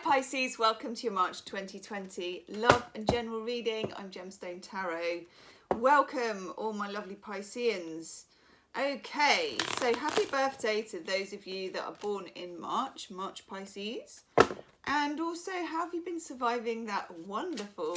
Pisces, welcome to your March 2020 love and general reading. I'm Gemstone Tarot. Welcome all my lovely Pisceans. Okay, so happy birthday to those of you that are born in March Pisces. And also, how have you been surviving that wonderful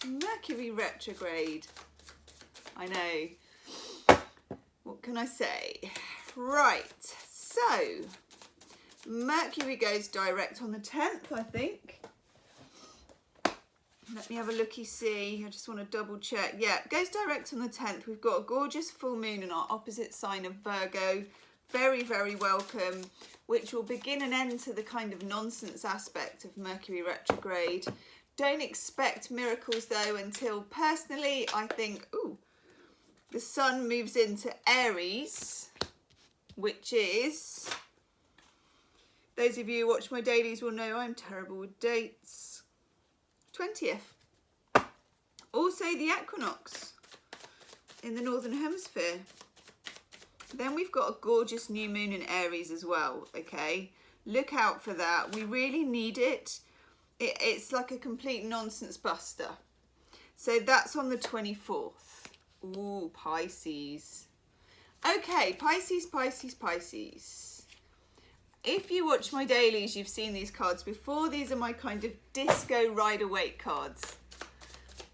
Mercury Retrograde? I know. What can I say? Right, so Mercury goes direct on the 10th, I think. Let me have a looky see. I just want to double check. Yeah, it goes direct on the 10th. We've got a gorgeous full moon in our opposite sign of Virgo. Very, very welcome, which will begin and end to the kind of nonsense aspect of Mercury retrograde. Don't expect miracles though until, personally, I think, the sun moves into Aries, which is, those of you who watch my dailies will know I'm terrible with dates, 20th. Also the equinox in the Northern Hemisphere. Then we've got a gorgeous new moon in Aries as well, okay? Look out for that. We really need it. It's like a complete nonsense buster. So that's on the 24th. Ooh, Pisces. Okay, Pisces, Pisces, Pisces. If you watch my dailies, you've seen these cards before. These are my kind of disco Rider-Waite cards.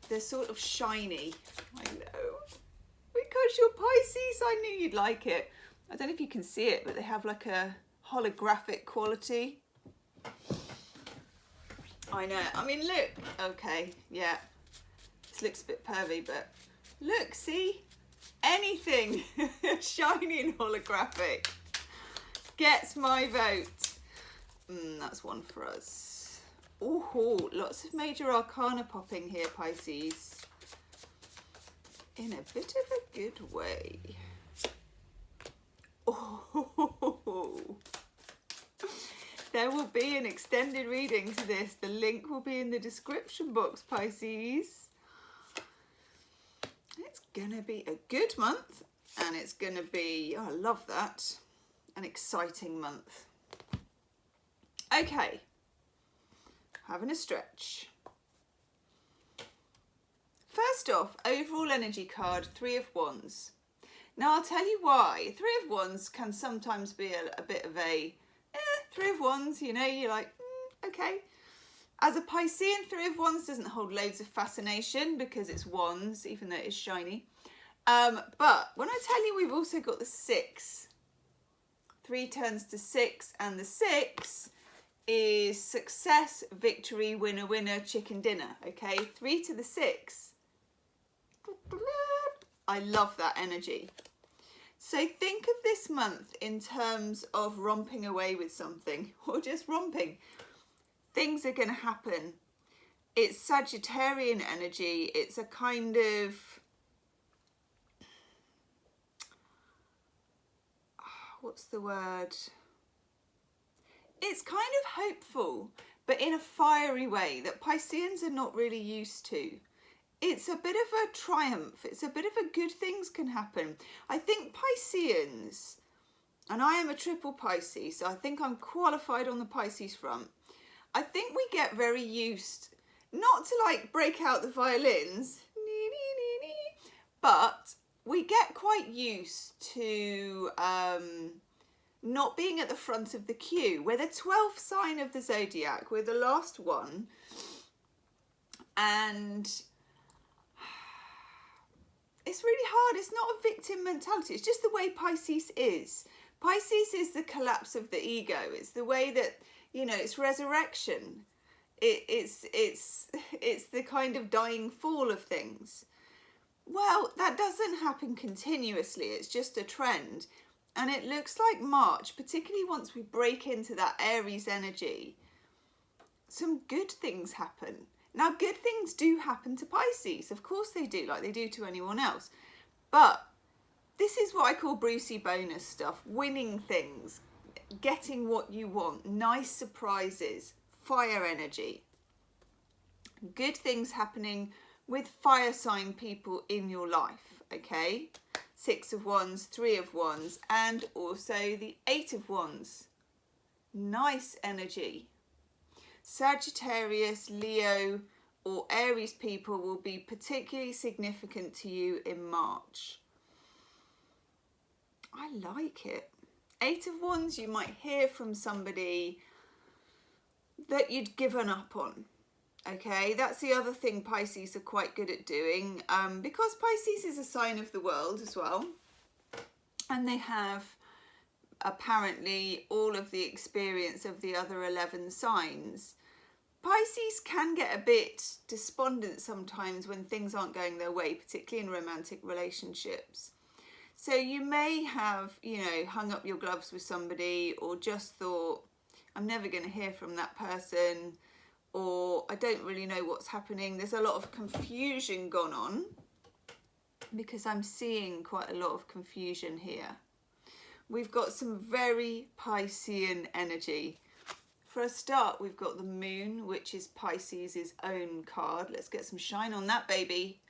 They're sort of shiny. I know. Because you're Pisces, I knew you'd like it. I don't know if you can see it, but they have like a holographic quality. I know. I mean, look. Okay, yeah. This looks a bit pervy, but look, see? Anything shiny and holographic gets my vote. That's one for us. Oh, lots of major arcana popping here, Pisces. In a bit of a good way. Oh, there will be an extended reading to this. The link will be in the description box, Pisces. It's gonna be a good month, and it's gonna be, oh, I love that, an exciting month. Okay, having a stretch. First off, overall energy card, 3 of Wands. Now I'll tell you why. 3 of Wands can sometimes be a bit of a, 3 of Wands, you know, you're like, okay. As a Piscean, 3 of Wands doesn't hold loads of fascination because it's Wands, even though it is shiny. But when I tell you we've also got the 6, 3 turns to 6, and the 6 is success, victory, winner, winner, chicken dinner, okay? 3 to the 6. I love that energy. So think of this month in terms of romping away with something, or just romping. Things are going to happen. It's Sagittarian energy. It's a kind of, what's the word? It's kind of hopeful, but in a fiery way that Pisceans are not really used to. It's a bit of a triumph. It's a bit of a good things can happen. I think Pisceans, and I am a triple Pisces, so I think I'm qualified on the Pisces front. I think we get very used, not to like break out the violins, but we get quite used to not being at the front of the queue. We're the 12th sign of the zodiac. We're the last one. And it's really hard. It's not a victim mentality. It's just the way Pisces is. Pisces is the collapse of the ego. It's the way that, you know, it's resurrection. It's the kind of dying fall of things. Well, that doesn't happen continuously. It's just a trend. And it looks like March, particularly once we break into that Aries energy, some good things happen. Now, good things do happen to Pisces. Of course they do, like they do to anyone else. But this is what I call Brucey bonus stuff. Winning things, getting what you want, nice surprises, fire energy. Good things happening with fire sign people in your life, okay? 6 of Wands, 3 of Wands, and also the 8 of Wands. Nice energy. Sagittarius, Leo or Aries people will be particularly significant to you in March. I like it. 8 of Wands, you might hear from somebody that you'd given up on. Okay, that's the other thing Pisces are quite good at doing, because Pisces is a sign of the world as well, and they have apparently all of the experience of the other 11 signs. Pisces can get a bit despondent sometimes when things aren't going their way, particularly in romantic relationships. So you may have, you know, hung up your gloves with somebody, or just thought, I'm never going to hear from that person, or I don't really know what's happening. There's a lot of confusion gone on, because I'm seeing quite a lot of confusion here. We've got some very Piscean energy. For a start, we've got the moon, which is Pisces' own card. Let's get some shine on that baby.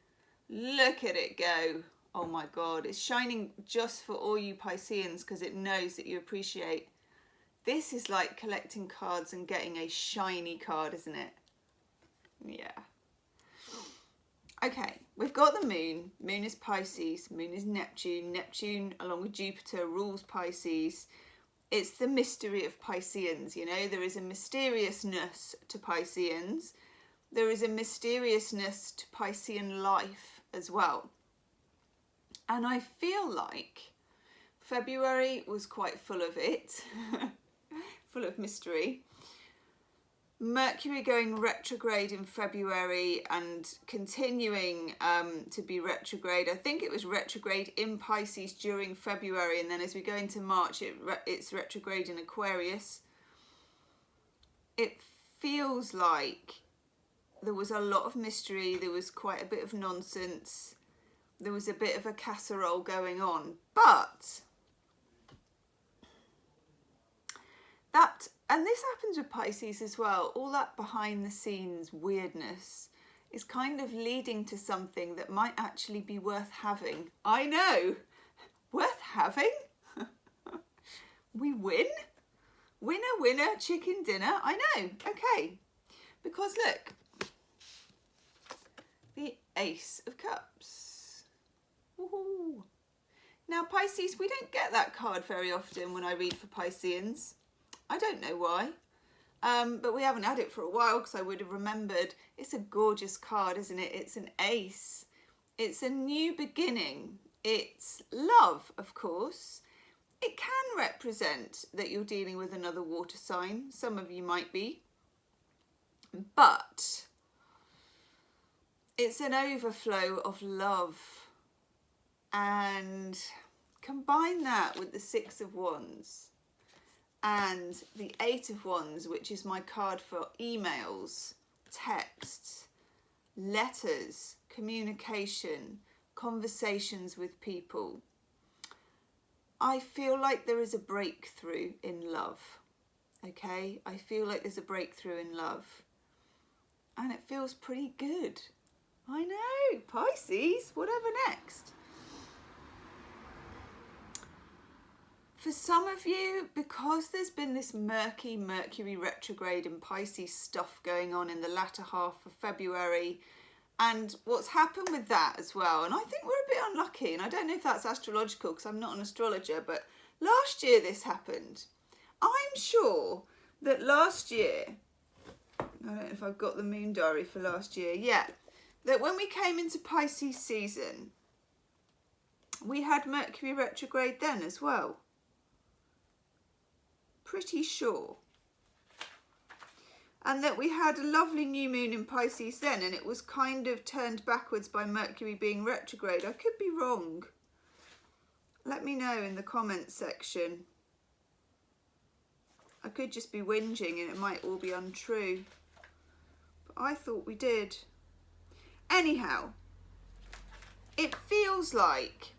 Look at it go. Oh my God, it's shining just for all you Pisceans, because it knows that you appreciate. This is like collecting cards and getting a shiny card, isn't it? Yeah. Okay, we've got the moon. Moon is Pisces, moon is Neptune. Neptune, along with Jupiter, rules Pisces. It's the mystery of Pisceans, you know. There is a mysteriousness to Pisceans. There is a mysteriousness to Piscean life as well. And I feel like February was quite full of it. Full of mystery. Mercury going retrograde in February and continuing to be retrograde. I think it was retrograde in Pisces during February, and then as we go into March, it's retrograde in Aquarius. It feels like there was a lot of mystery. There was quite a bit of nonsense. There was a bit of a casserole going on, but that, and this happens with Pisces as well, all that behind the scenes weirdness is kind of leading to something that might actually be worth having. I know, worth having? We win? Winner, winner, chicken dinner. I know, okay. Because look, the Ace of Cups. Woohoo. Now Pisces, we don't get that card very often when I read for Pisceans. I don't know why, but we haven't had it for a while, because I would have remembered. It's a gorgeous card, isn't it? It's an ace. It's a new beginning. It's love, of course. It can represent that you're dealing with another water sign. Some of you might be. But it's an overflow of love. And combine that with the Six of Wands and the Eight of Wands, which is my card for emails, texts, letters, communication, conversations with people. I feel like there is a breakthrough in love, okay? I feel like there's a breakthrough in love. And it feels pretty good. I know, Pisces, whatever next? For some of you, because there's been this murky Mercury retrograde and Pisces stuff going on in the latter half of February, and what's happened with that as well, and I think we're a bit unlucky, and I don't know if that's astrological because I'm not an astrologer, but last year this happened. I'm sure that last year, I don't know if I've got the moon diary for last year, yeah, that when we came into Pisces season, we had Mercury retrograde then as well. Pretty sure. And that we had a lovely new moon in Pisces then, and it was kind of turned backwards by Mercury being retrograde. I could be wrong. Let me know in the comments section. I could just be whinging and it might all be untrue. But I thought we did. Anyhow, it feels like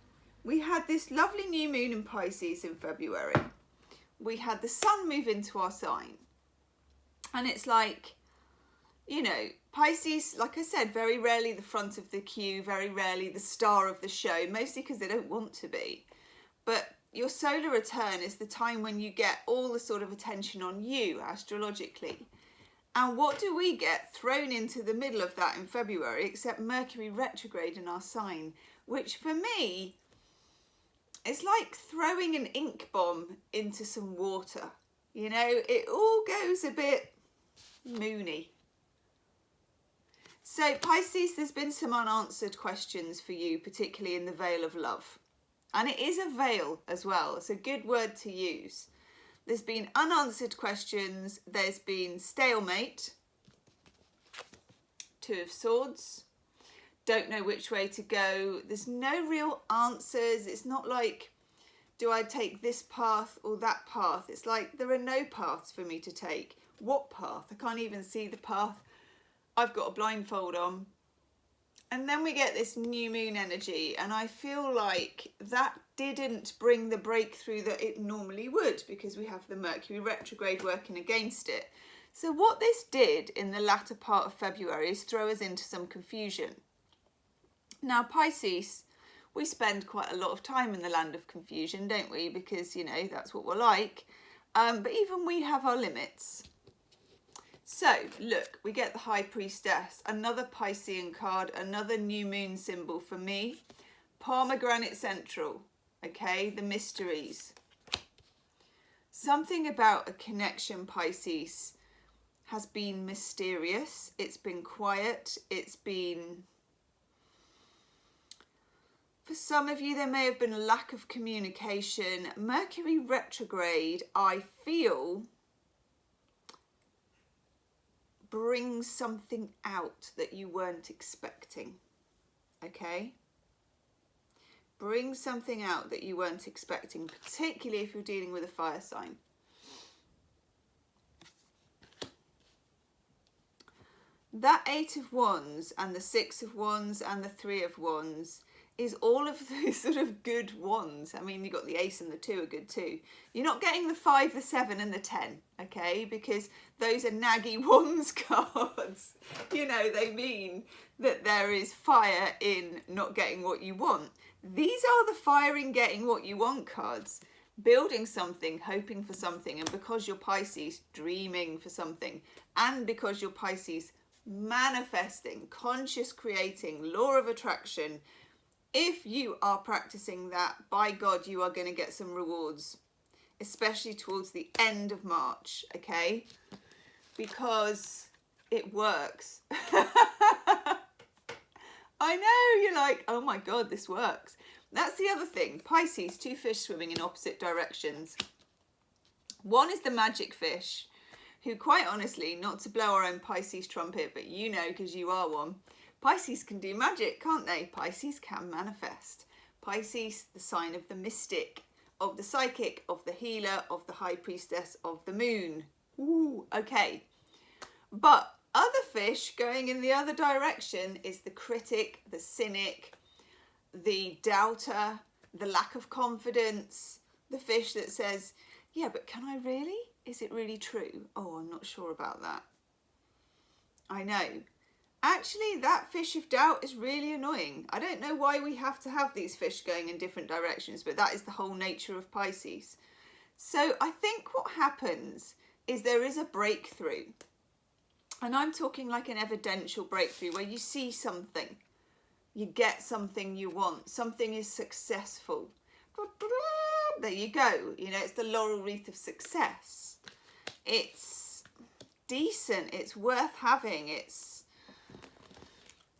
we had this lovely new moon in Pisces in February. We had the sun move into our sign. And it's like, you know, Pisces, like I said, very rarely the front of the queue, very rarely the star of the show, mostly because they don't want to be. But your solar return is the time when you get all the sort of attention on you astrologically. And what do we get thrown into the middle of that in February except Mercury retrograde in our sign, which for me, it's like throwing an ink bomb into some water. You know, it all goes a bit moony. So Pisces, there's been some unanswered questions for you, particularly in the veil of love. And it is a veil as well. It's a good word to use. There's been unanswered questions. There's been stalemate. Two of Swords. Don't know which way to go. There's no real answers. It's not like, do I take this path or that path? It's like there are no paths for me to take. What path? I can't even see the path. I've got a blindfold on. And then we get this new moon energy, and I feel like that didn't bring the breakthrough that it normally would, because we have the Mercury retrograde working against it. So what this did in the latter part of February is throw us into some confusion. Now Pisces, we spend quite a lot of time in the land of confusion, don't we? Because, you know, that's what we're like. But even we have our limits. So, look, we get the High Priestess, another Piscean card, another new moon symbol for me. Pomegranate Central, okay, the mysteries. Something about a connection, Pisces, has been mysterious. It's been quiet. It's been... For some of you, there may have been a lack of communication. Mercury retrograde, I feel, brings something out that you weren't expecting, okay? Bring something out that you weren't expecting, particularly if you're dealing with a fire sign. That Eight of Wands and the Six of Wands and the Three of Wands is all of those sort of good wands. I mean, you've got the Ace and the Two are good too. You're not getting the 5, the 7 and the 10, okay? Because those are naggy wands cards. You know, they mean that there is fire in not getting what you want. These are the fire in getting what you want cards. Building something, hoping for something, and because you're Pisces, dreaming for something. And because you're Pisces, manifesting, conscious creating, law of attraction. If you are practicing that, by God, you are going to get some rewards, especially towards the end of March, okay? Because it works. I know, you're like, oh my God, this works. That's the other thing. Pisces, two fish swimming in opposite directions. One is the magic fish, who quite honestly, not to blow our own Pisces trumpet, but you know, because you are one, Pisces can do magic, can't they? Pisces can manifest. Pisces, the sign of the mystic, of the psychic, of the healer, of the high priestess, of the moon. Ooh, okay. But other fish going in the other direction is the critic, the cynic, the doubter, the lack of confidence, the fish that says, yeah, but can I really? Is it really true? Oh, I'm not sure about that. I know. Actually, that fish of doubt is really annoying. I don't know why we have to have these fish going in different directions, but that is the whole nature of Pisces. So I think what happens is there is a breakthrough. And I'm talking like an evidential breakthrough where you see something. You get something you want. Something is successful. There you go. You know, it's the laurel wreath of success. It's decent. It's worth having. It's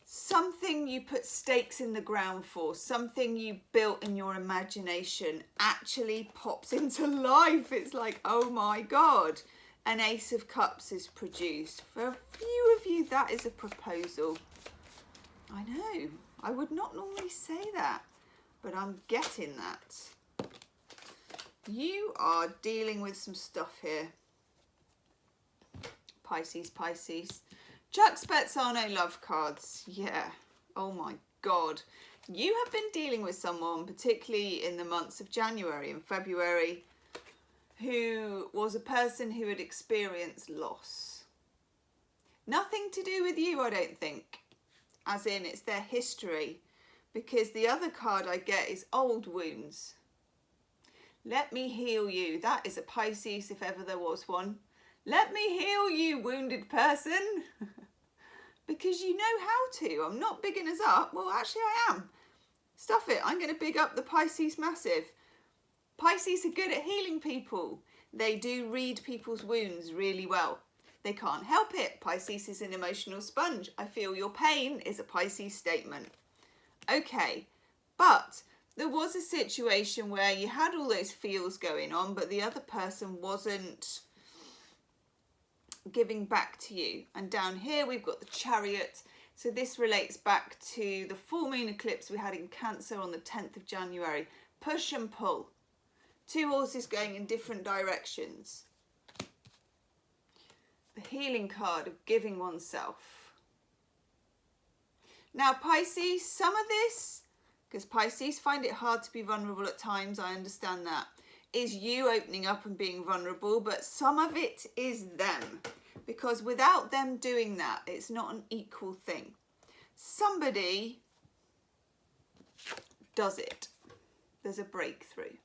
something you put stakes in the ground for, something you built in your imagination actually pops into life. It's like, oh my God, an Ace of Cups is produced. For a few of you, that is a proposal. I know, I would not normally say that, but I'm getting that. You are dealing with some stuff here. Pisces, Pisces. Jack Spezzano love cards. Yeah. Oh my God. You have been dealing with someone, particularly in the months of January and February, who was a person who had experienced loss. Nothing to do with you, I don't think. As in, it's their history. Because the other card I get is old wounds. Let me heal you. That is a Pisces if ever there was one. Let me heal you, wounded person. Because you know how to. I'm not bigging us up. Well, actually I am. Stuff it. I'm going to big up the Pisces massive. Pisces are good at healing people. They do read people's wounds really well. They can't help it. Pisces is an emotional sponge. I feel your pain is a Pisces statement. Okay, but there was a situation where you had all those feels going on, but the other person wasn't giving back to you. And down here we've got the Chariot. So this relates back to the full moon eclipse we had in Cancer on the 10th of January. Push and pull. Two horses going in different directions. The healing card of giving oneself. Now Pisces, some of this, because Pisces find it hard to be vulnerable at times, I understand that, is you opening up and being vulnerable, but some of it is them. Because without them doing that, it's not an equal thing. Somebody does it. There's a breakthrough.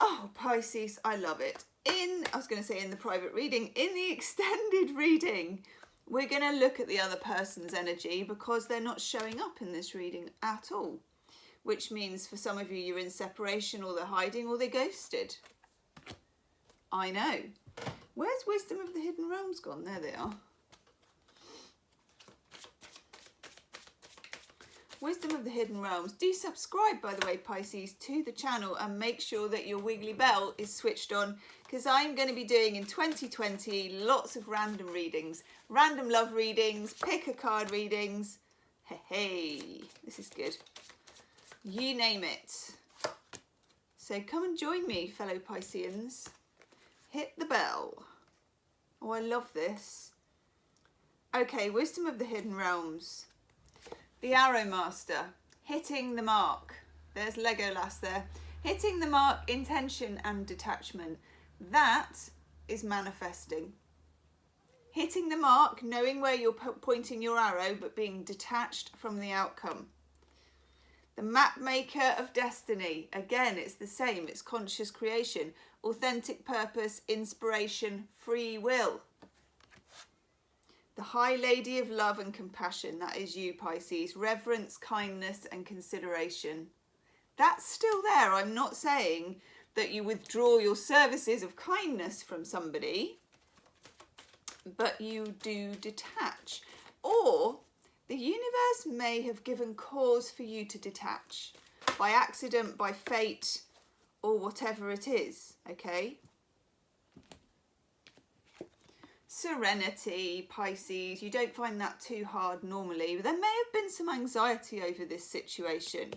Oh, Pisces, I love it. I was going to say in the private reading, in the extended reading, we're going to look at the other person's energy because they're not showing up in this reading at all. Which means for some of you, you're in separation or they're hiding or they're ghosted. I know. Where's Wisdom of the Hidden Realms gone? There they are. Wisdom of the Hidden Realms. Do subscribe, by the way, Pisces, to the channel and make sure that your wiggly bell is switched on because I'm going to be doing in 2020 lots of random readings. Random love readings, pick a card readings. Hey, this is good. You name it. So come and join me, fellow Pisceans. Hit the bell. Oh, I love this. Okay, Wisdom of the Hidden Realms. The Arrow Master. Hitting the mark. There's Legolas there. Hitting the mark, intention and detachment. That is manifesting. Hitting the mark, knowing where you're pointing your arrow, but being detached from the outcome. The map maker of destiny. Again, it's the same. It's conscious creation. Authentic purpose, inspiration, free will. The High Lady of love and compassion. That is you, Pisces. Reverence, kindness and consideration. That's still there. I'm not saying that you withdraw your services of kindness from somebody, but you do detach. Or the universe may have given cause for you to detach by accident, by fate, or whatever it is, okay? Serenity, Pisces. You don't find that too hard normally. There may have been some anxiety over this situation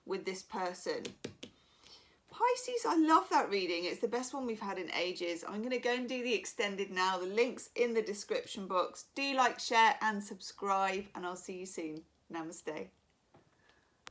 with this person. Pisces, I love that reading. It's the best one we've had in ages. I'm going to go and do the extended now. The link's in the description box. Do like, share and subscribe, and I'll see you soon. Namaste.